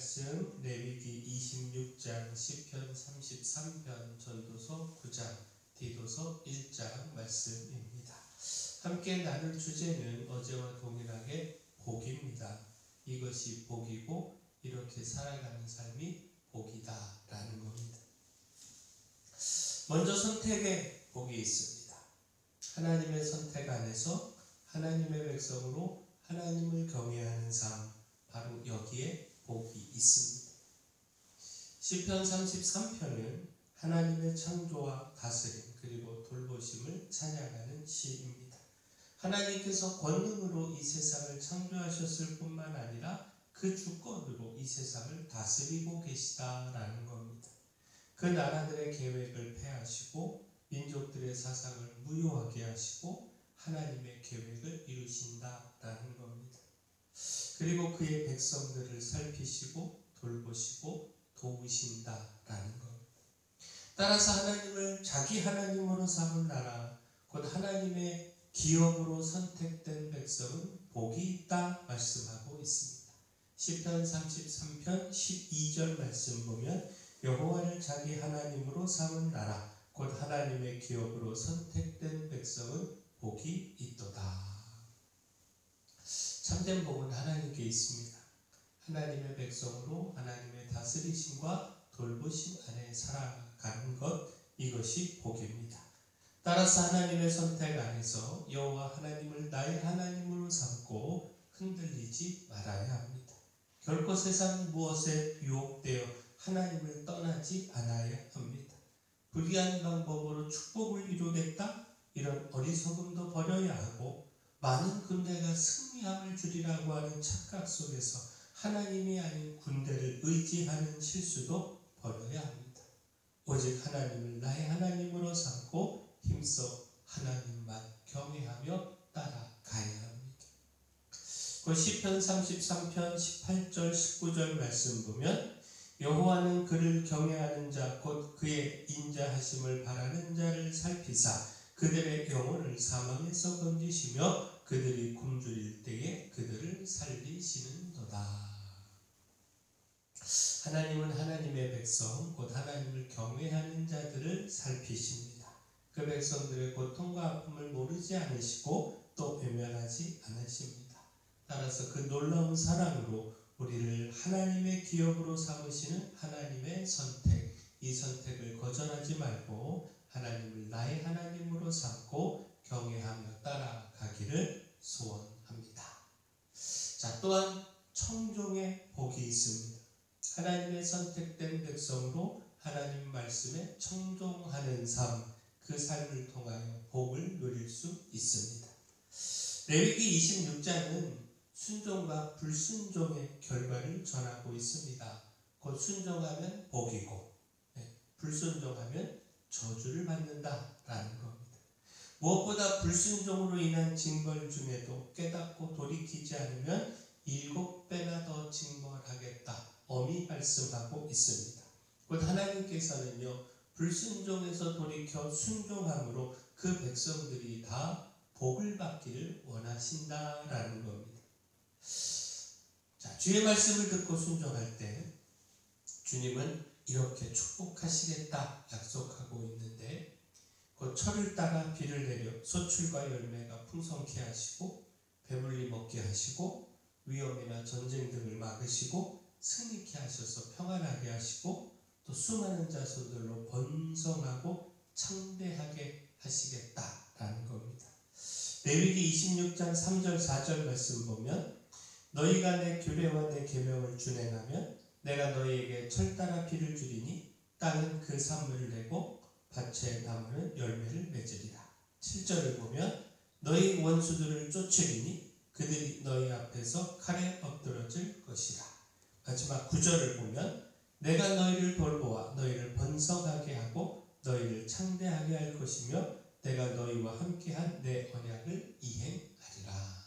말씀 레위기 26장, 시편 33편, 전도서 9장, 디도서 1장 말씀입니다. 함께 나눌 주제는 어제와 동일하게 복입니다. 이것이 복이고 이렇게 살아가는 삶이 복이다 라는 겁니다. 먼저 선택의 복이 있습니다. 하나님의 선택 안에서 하나님의 백성으로 하나님을 경외하는 삶, 바로 여기에 복이 있습니다. 시편 33편은 하나님의 창조와 다스림 그리고 돌보심을 찬양하는 시입니다. 하나님께서 권능으로 이 세상을 창조하셨을 뿐만 아니라 그 주권으로 이 세상을 다스리고 계시다라는 겁니다. 그 나라들의 계획을 폐하시고 민족들의 사상을 무효하게 하시고 하나님의 계획을 이루신다라는 겁니다. 그리고 그의 백성들을 살피시고 돌보시고 도우신다라는 겁니다. 따라서 하나님을 자기 하나님으로 삼은 나라, 곧 하나님의 기업으로 선택된 백성은 복이 있다 말씀하고 있습니다. 시편 33편 12절 말씀 보면 여호와를 자기 하나님으로 삼은 나라, 곧 하나님의 기업으로 선택된 백성은 복이 있도다. 참된 복은 하나님께 있습니다. 하나님의 백성으로 하나님의 다스리심과 돌보심 안에 살아가는 것, 이것이 복입니다. 따라서 하나님의 선택 안에서 여호와 하나님을 나의 하나님으로 삼고 흔들리지 말아야 합니다. 결코 세상 무엇에 유혹되어 하나님을 떠나지 않아야 합니다. 불의한 방법으로 축복을 이루겠다? 이런 어리석음도 버려야 하고, 많은 군대가 승리함을 주리라고 하는 착각 속에서 하나님이 아닌 군대를 의지하는 실수도 버려야 합니다. 오직 하나님을 나의 하나님으로 삼고 힘써 하나님만 경외하며 따라가야 합니다. 그 시편 33편 18절 19절 말씀 보면 여호와는 그를 경외하는 자 곧 그의 인자하심을 바라는 자를 살피사 그들의 영혼을 사망에서 건지시며 그들이 굶주릴 때에 그들을 살리시는도다. 하나님은 하나님의 백성 곧 하나님을 경외하는 자들을 살피십니다. 그 백성들의 고통과 아픔을 모르지 않으시고 또 외면하지 않으십니다. 따라서 그 놀라운 사랑으로 우리를 하나님의 기업으로 삼으시는 하나님의 선택, 이 선택을 거절하지 말고 하나님을 나의 하나님으로 삼고 경외하며 따라가기를 소원합니다. 자, 또한 청종의 복이 있습니다. 하나님의 선택된 백성으로 하나님 말씀에 청종하는 삶, 그 삶을 통하여 복을 누릴 수 있습니다. 레위기 26장은 순종과 불순종의 결과를 전하고 있습니다. 곧 순종하면 복이고 불순종하면 저주를 받는다라는 겁니다. 무엇보다 불순종으로 인한 징벌 중에도 깨닫고 돌이키지 않으면 7배나 더 징벌하겠다 엄히 말씀하고 있습니다. 곧 하나님께서는요, 불순종에서 돌이켜 순종함으로 그 백성들이 다 복을 받기를 원하신다라는 겁니다. 자, 주의 말씀을 듣고 순종할 때 주님은 이렇게 축복하시겠다 약속하고 있는데, 곧 철을 따라 비를 내려 소출과 열매가 풍성케 하시고 배불리 먹게 하시고 위험이나 전쟁 등을 막으시고 승리케 하셔서 평안하게 하시고 또 수많은 자손들로 번성하고 창대하게 하시겠다라는 겁니다. 레위기 26장 3절 4절 말씀 보면 너희가 내 규례와 내 계명을 준행하면 내가 너희에게 철 따라 비를 주리니 땅은 그 산물을 내고 밭의 나무는 열매를 맺으리라. 7절을 보면 너희 원수들을 쫓으리니 그들이 너희 앞에서 칼에 엎드러질 것이라. 마지막 9절을 보면 내가 너희를 돌보아 너희를 번성하게 하고 너희를 창대하게 할 것이며 내가 너희와 함께한 내 언약을 이행하리라.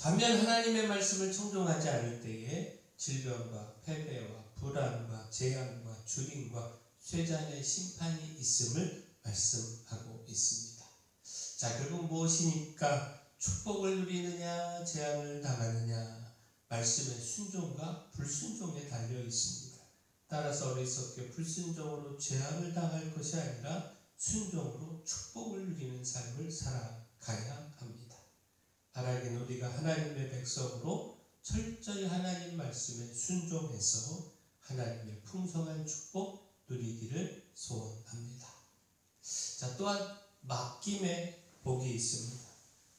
반면 하나님의 말씀을 청종하지 않을 때에 질병과 패배와 불안과 재앙과 죽임과 쇠잔의 심판이 있음을 말씀하고 있습니다. 자, 결국 무엇이니까 축복을 누리느냐 재앙을 당하느냐, 말씀의 순종과 불순종에 달려 있습니다. 따라서 어리석게 불순종으로 재앙을 당할 것이 아니라 순종으로 축복을 누리는 삶을 살아가야 합니다. 바라긴 우리가 하나님의 백성으로 철저히 하나님 말씀에 순종해서 하나님의 풍성한 축복 누리기를 소원합니다. 자, 또한 맡김의 복이 있습니다.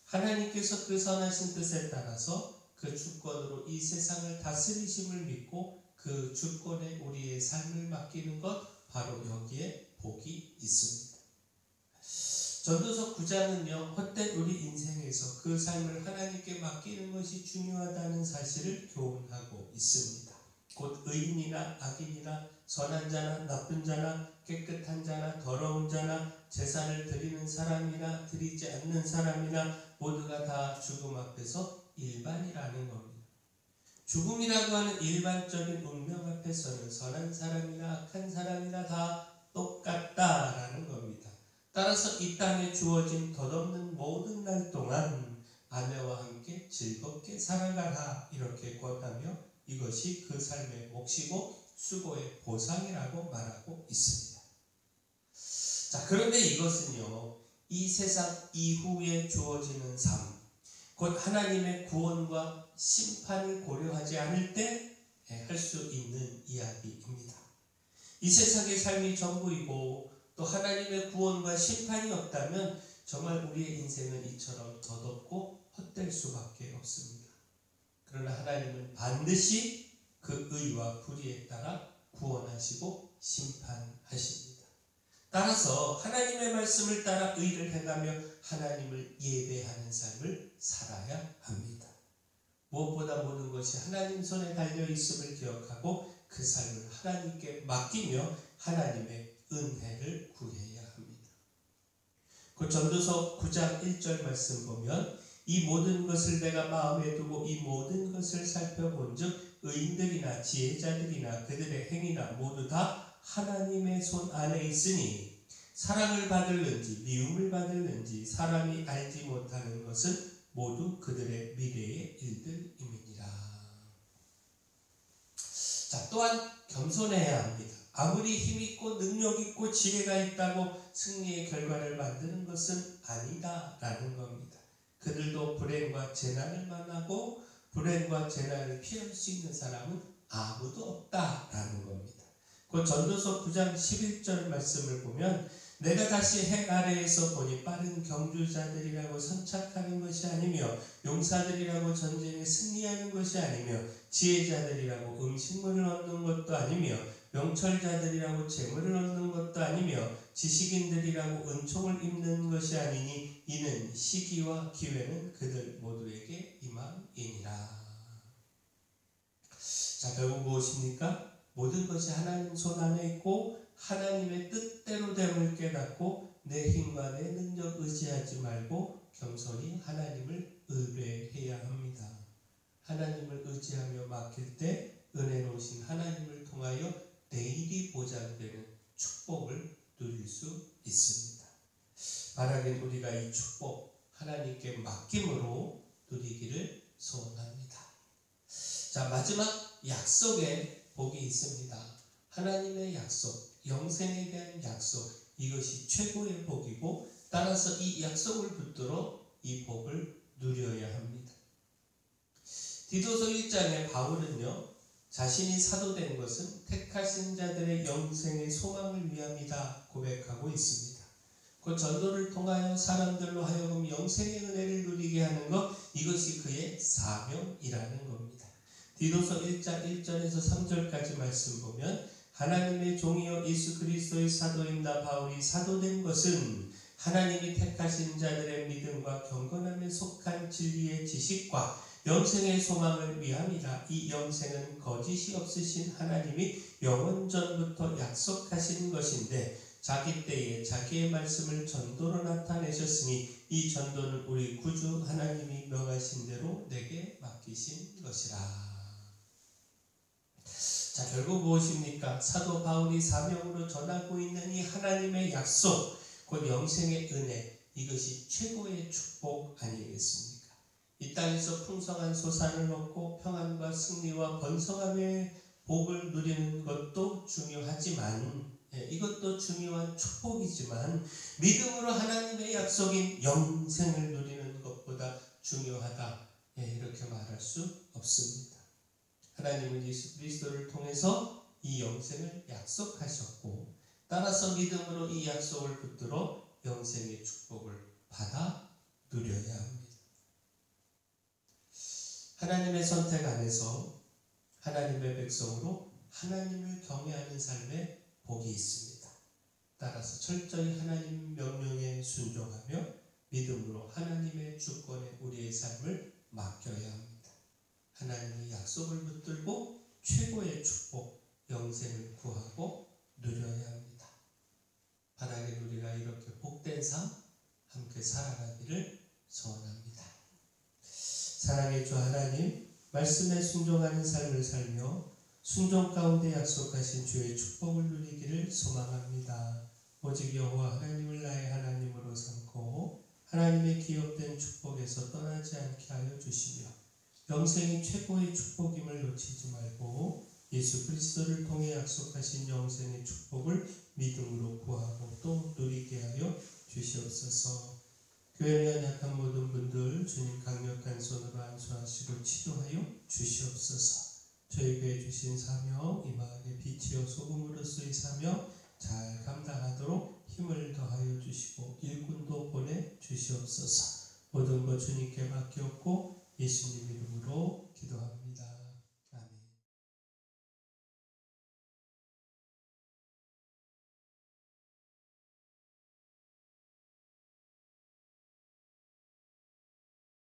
하나님께서 그 선하신 뜻에 따라서 그 주권으로 이 세상을 다스리심을 믿고 그 주권에 우리의 삶을 맡기는 것, 바로 여기에 복이 있습니다. 전도서 9장은요, 헛된 우리 인생에서 그 삶을 하나님께 맡기는 것이 중요하다는 사실을 교훈하고 있습니다. 곧 의인이나 악인이나 선한 자나 나쁜 자나 깨끗한 자나 더러운 자나 제사를 드리는 사람이나 드리지 않는 사람이나 모두가 다 죽음 앞에서 일반이라는 겁니다. 죽음이라고 하는 일반적인 운명 앞에서는 선한 사람이나 악한 사람이나 다 똑같다라는 겁니다. 따라서 이 땅에 주어진 덧없는 모든 날 동안 아내와 함께 즐겁게 살아가라, 이렇게 권하며 이것이 그 삶의 몫이고 수고의 보상이라고 말하고 있습니다. 자, 그런데 이것은요, 이 세상 이후에 주어지는 삶, 곧 하나님의 구원과 심판을 고려하지 않을 때 할 수 있는 이야기입니다. 이 세상의 삶이 전부이고 또 하나님의 구원과 심판이 없다면 정말 우리의 인생은 이처럼 덧없고 헛될 수밖에 없습니다. 그러나 하나님은 반드시 그 의와 불의에 따라 구원하시고 심판하십니다. 따라서 하나님의 말씀을 따라 의를 행하며 하나님을 예배하는 삶을 살아야 합니다. 무엇보다 모든 것이 하나님 손에 달려있음을 기억하고 그 삶을 하나님께 맡기며 하나님의 은혜를 구해야 합니다. 그 전도서 9장 1절 말씀 보면 이 모든 것을 내가 마음에 두고 이 모든 것을 살펴본 즉 의인들이나 지혜자들이나 그들의 행위나 모두 다 하나님의 손 안에 있으니 사랑을 받을는지 미움을 받을는지 사람이 알지 못하는 것은 모두 그들의 미래의 일들임이니라. 자, 또한 겸손해야 합니다. 아무리 힘있고 능력있고 지혜가 있다고 승리의 결과를 만드는 것은 아니다라는 겁니다. 그들도 불행과 재난을 만나고 불행과 재난을 피할 수 있는 사람은 아무도 없다라는 겁니다. 그 전도서 9장 11절 말씀을 보면 내가 다시 해 아래에서 보니 빠른 경주자들이라고 선착하는 것이 아니며 용사들이라고 전쟁에 승리하는 것이 아니며 지혜자들이라고 음식물을 얻는 것도 아니며 명철자들이라고 재물을 얻는 것도 아니며 지식인들이라고 은총을 입는 것이 아니니 이는 시기와 기회는 그들 모두에게 임함이니라. 자, 결국 무엇입니까? 모든 것이 하나님 손 안에 있고 하나님의 뜻대로 됨을 깨닫고 내 힘과 내 능력 의지하지 말고 겸손히 하나님을 의뢰해야 합니다. 하나님을 의지하며 맡길 때 은혜로우신 하나님을 통하여 내일이 보장되는 축복을 누릴 수 있습니다. 바라긴 우리가 이 축복 하나님께 맡김으로 누리기를 소원합니다. 자, 마지막 약속에 복이 있습니다. 하나님의 약속, 영생에 대한 약속, 이것이 최고의 복이고 따라서 이 약속을 붙들어 이 복을 누려야 합니다. 디도서 1장에 바울은요, 자신이 사도된 것은 택하신 자들의 영생의 소망을 위함이다 고백하고 있습니다. 그 전도를 통하여 사람들로 하여금 영생의 은혜를 누리게 하는 것, 이것이 그의 사명이라는 겁니다. 디도서 1장 1절에서 3절까지 말씀 보면 하나님의 종이여 예수 그리스도의 사도인 나 바울이 사도된 것은 하나님이 택하신 자들의 믿음과 경건함에 속한 진리의 지식과 영생의 소망을 위함이라. 이 영생은 거짓이 없으신 하나님이 영원전부터 약속하신 것인데 자기 때에 자기의 말씀을 전도로 나타내셨으니 이 전도는 우리 구주 하나님이 명하신 대로 내게 맡기신 것이라. 자, 결국 무엇입니까? 사도 바울이 사명으로 전하고 있는 이 하나님의 약속, 곧 영생의 은혜, 이것이 최고의 축복 아니겠습니까? 이 땅에서 풍성한 소산을 얻고 평안과 승리와 번성함의 복을 누리는 것도 중요하지만, 이것도 중요한 축복이지만 믿음으로 하나님의 약속인 영생을 누리는 것보다 중요하다, 이렇게 말할 수 없습니다. 하나님은 예수 그리스도를 통해서 이 영생을 약속하셨고, 따라서 믿음으로 이 약속을 붙들어 영생의 축복을 받아 누려야 합니다. 하나님의 선택 안에서 하나님의 백성으로 하나님을 경외하는 삶에 복이 있습니다. 따라서 철저히 하나님 명령에 순종하며 믿음으로 하나님의 주권에 우리의 삶을 맡겨야 합니다. 하나님의 약속을 붙들고 최고의 축복, 영생을 구하고 누려야 합니다. 바라긴 우리가 이렇게 복된 삶 함께 살아가기를 소원합니다. 사랑의 주 하나님, 말씀에 순종하는 삶을 살며 순종 가운데 약속하신 주의 축복을 누리기를 소망합니다. 오직 여호와 하나님을 나의 하나님으로 삼고 하나님의 기업된 축복에서 떠나지 않게 하여 주시며 영생이 최고의 축복임을 놓치지 말고 예수 그리스도를 통해 약속하신 영생의 축복을 믿음으로 구하고 또 누리게 하여 주시옵소서. 교회에 연약한 모든 분들 주님 강력한 손으로 안수하시고 치료하여 주시옵소서. 저희 교회 주신 사명, 이 마을의 빛이요 소금으로서의 사명 잘 감당하도록 힘을 더하여 주시고 일꾼도 보내 주시옵소서. 모든 것 주님께 맡겼고 예수님 이름으로 기도합니다.